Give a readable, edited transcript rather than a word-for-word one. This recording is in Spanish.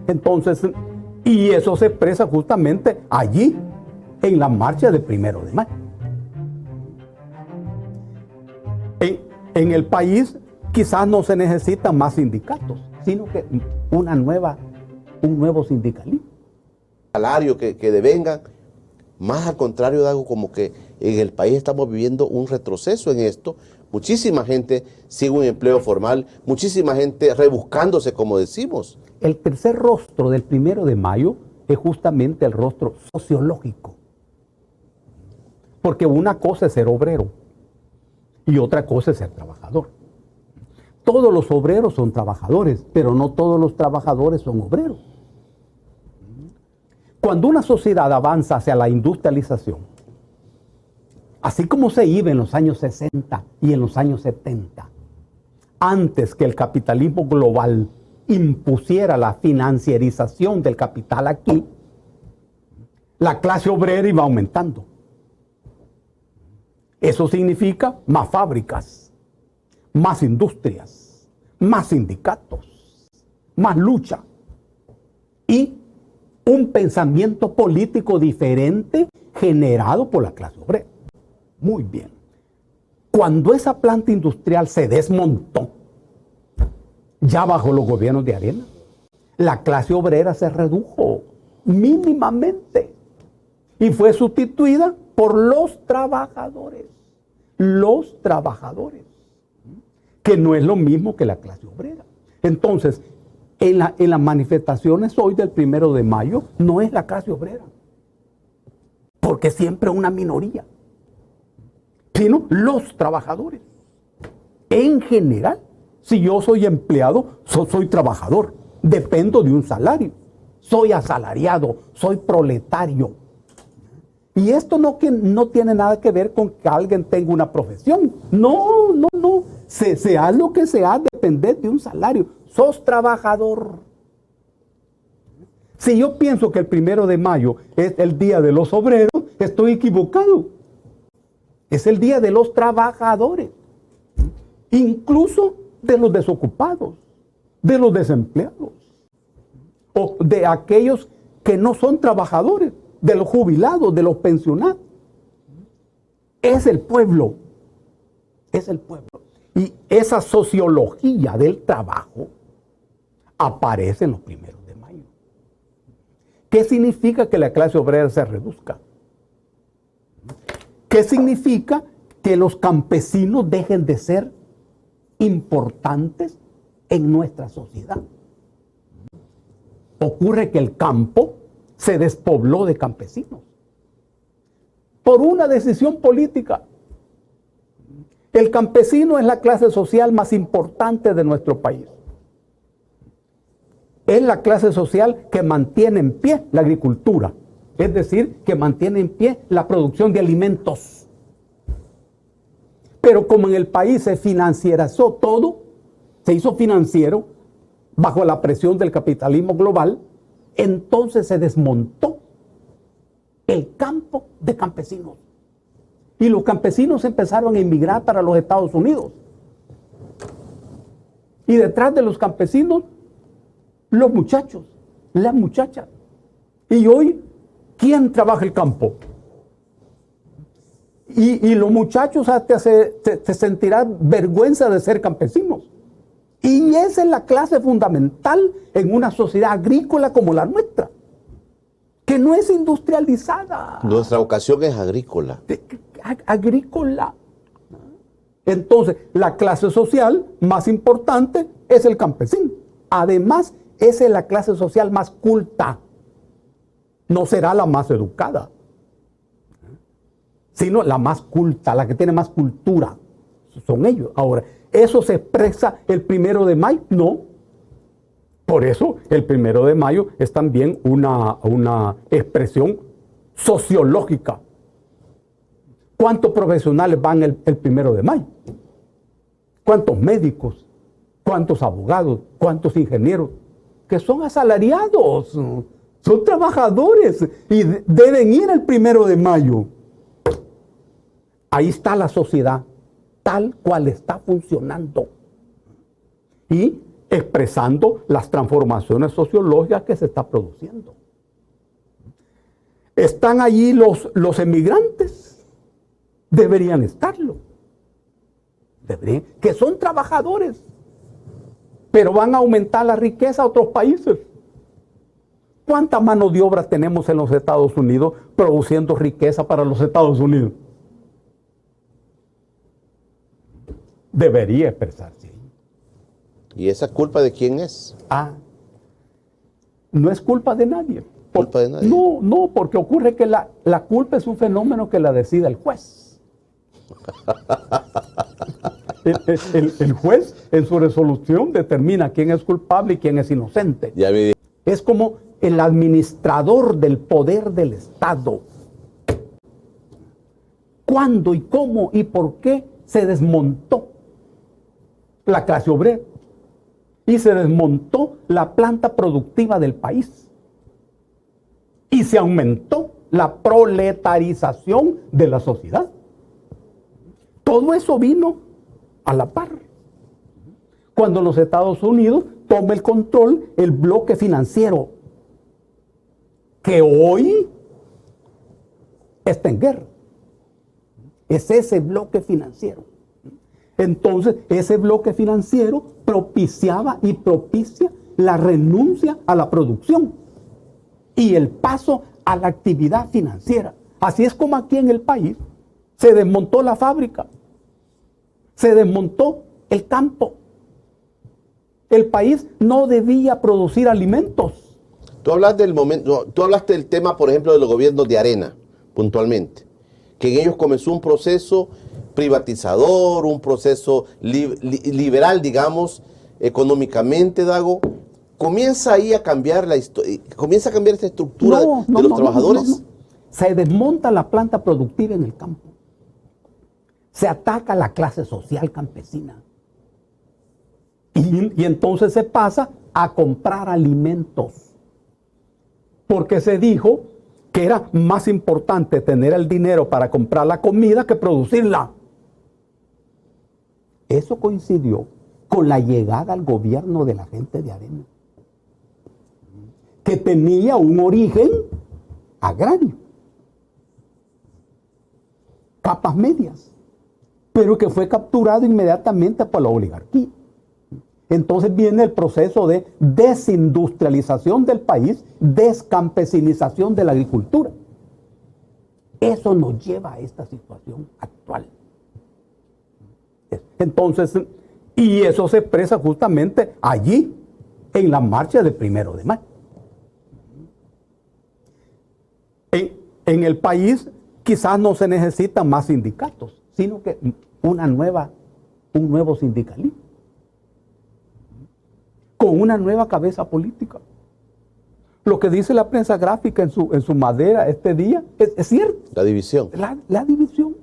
Entonces, y eso se expresa justamente allí, en la marcha del 1 de mayo. En el país quizás no se necesitan más sindicatos, sino que un nuevo sindicalismo. Salario que devengan, más al contrario, Dago, como que en el país estamos viviendo un retroceso en esto. Muchísima gente sigue un empleo formal, muchísima gente rebuscándose, como decimos. El tercer rostro del 1 de mayo es justamente el rostro sociológico. Porque una cosa es ser obrero y otra cosa es ser trabajador. Todos los obreros son trabajadores, pero no todos los trabajadores son obreros. Cuando una sociedad avanza hacia la industrialización, así como se iba en los años 60 y en los años 70, antes que el capitalismo global impusiera la financiarización del capital aquí, la clase obrera iba aumentando. Eso significa más fábricas, más industrias, más sindicatos, más lucha y un pensamiento político diferente generado por la clase obrera. Muy bien. Cuando esa planta industrial se desmontó, ya bajo los gobiernos de Arena, la clase obrera se redujo mínimamente y fue sustituida por los trabajadores, que no es lo mismo que la clase obrera. Entonces, en las manifestaciones hoy del 1 de mayo, no es la clase obrera, porque siempre una minoría, sino los trabajadores. En general, si yo soy empleado, soy trabajador, dependo de un salario, soy asalariado, soy proletario. Y esto no tiene nada que ver con que alguien tenga una profesión. No. Sea lo que sea, depende de un salario. Sos trabajador. Si yo pienso que el 1 de mayo es el día de los obreros, estoy equivocado. Es el día de los trabajadores. Incluso de los desocupados, de los desempleados, o de aquellos que no son trabajadores, de los jubilados, de los pensionados. Es el pueblo. Y esa sociología del trabajo aparece en los 1 de mayo. ¿Qué significa que la clase obrera se reduzca? ¿Qué significa que los campesinos dejen de ser importantes en nuestra sociedad? Ocurre que el campo se despobló de campesinos por una decisión política. El campesino es la clase social más importante de nuestro país. Es la clase social que mantiene en pie la agricultura, es decir, que mantiene en pie la producción de alimentos. Pero como en el país se financierizó todo, se hizo financiero bajo la presión del capitalismo global, entonces se desmontó el campo de campesinos. Y los campesinos empezaron a emigrar para los Estados Unidos. Y detrás de los campesinos, los muchachos, las muchachas. Y hoy, ¿quién trabaja el campo? Y los muchachos hasta se sentirán vergüenza de ser campesinos. Y esa es la clase fundamental en una sociedad agrícola como la nuestra, que no es industrializada. Nuestra vocación es agrícola. Agrícola. Entonces, la clase social más importante es el campesino. Además, esa es la clase social más culta. No será la más educada, sino la más culta, la que tiene más cultura. Son ellos. Ahora, ¿eso se expresa el 1 de mayo? No. Por eso el 1 de mayo es también una expresión sociológica. ¿Cuántos profesionales van el 1 de mayo? ¿Cuántos médicos? ¿Cuántos abogados? ¿Cuántos ingenieros? Que son asalariados, son trabajadores y deben ir el 1 de mayo. Ahí está la sociedad, tal cual está funcionando. Y expresando las transformaciones sociológicas que se está produciendo. ¿Están allí los emigrantes? Deberían estarlo. Que son trabajadores, pero van a aumentar la riqueza a otros países. ¿Cuánta mano de obra tenemos en los Estados Unidos produciendo riqueza para los Estados Unidos? Debería expresarse. ¿Y esa culpa de quién es? No es culpa de nadie. ¿Culpa de nadie? No, porque ocurre que la culpa es un fenómeno que la decide el juez. El juez en su resolución determina quién es culpable y quién es inocente. Ya vi. Es como el administrador del poder del Estado. ¿Cuándo y cómo y por qué se desmontó la clase obrera? Y se desmontó la planta productiva del país. Y se aumentó la proletarización de la sociedad. Todo eso vino a la par. Cuando los Estados Unidos toma el control, el bloque financiero, que hoy está en guerra. Es ese bloque financiero. Entonces, ese bloque financiero propiciaba y propicia la renuncia a la producción y el paso a la actividad financiera. Así es como aquí en el país se desmontó la fábrica, se desmontó el campo. El país no debía producir alimentos. Tú hablaste del tema, por ejemplo, de los gobiernos de Arena, puntualmente, que en ellos comenzó un proceso privatizador, un proceso liberal, digamos, económicamente, Dago. ¿Comienza ahí a cambiar la historia? ¿Comienza a cambiar esta estructura de los trabajadores? No. Se desmonta la planta productiva en el campo. Se ataca a la clase social campesina. Y entonces se pasa a comprar alimentos. Porque se dijo que era más importante tener el dinero para comprar la comida que producirla. Eso coincidió con la llegada al gobierno de la gente de Arena, que tenía un origen agrario, capas medias, pero que fue capturado inmediatamente por la oligarquía. Entonces viene el proceso de desindustrialización del país, descampesinización de la agricultura. Eso nos lleva a esta situación actual. Entonces, y eso se expresa justamente allí, en la marcha del 1 de mayo. En el país quizás no se necesitan más sindicatos, sino que un nuevo sindicalismo, con una nueva cabeza política. Lo que dice la prensa gráfica en su madera este día es cierto. La división. La división.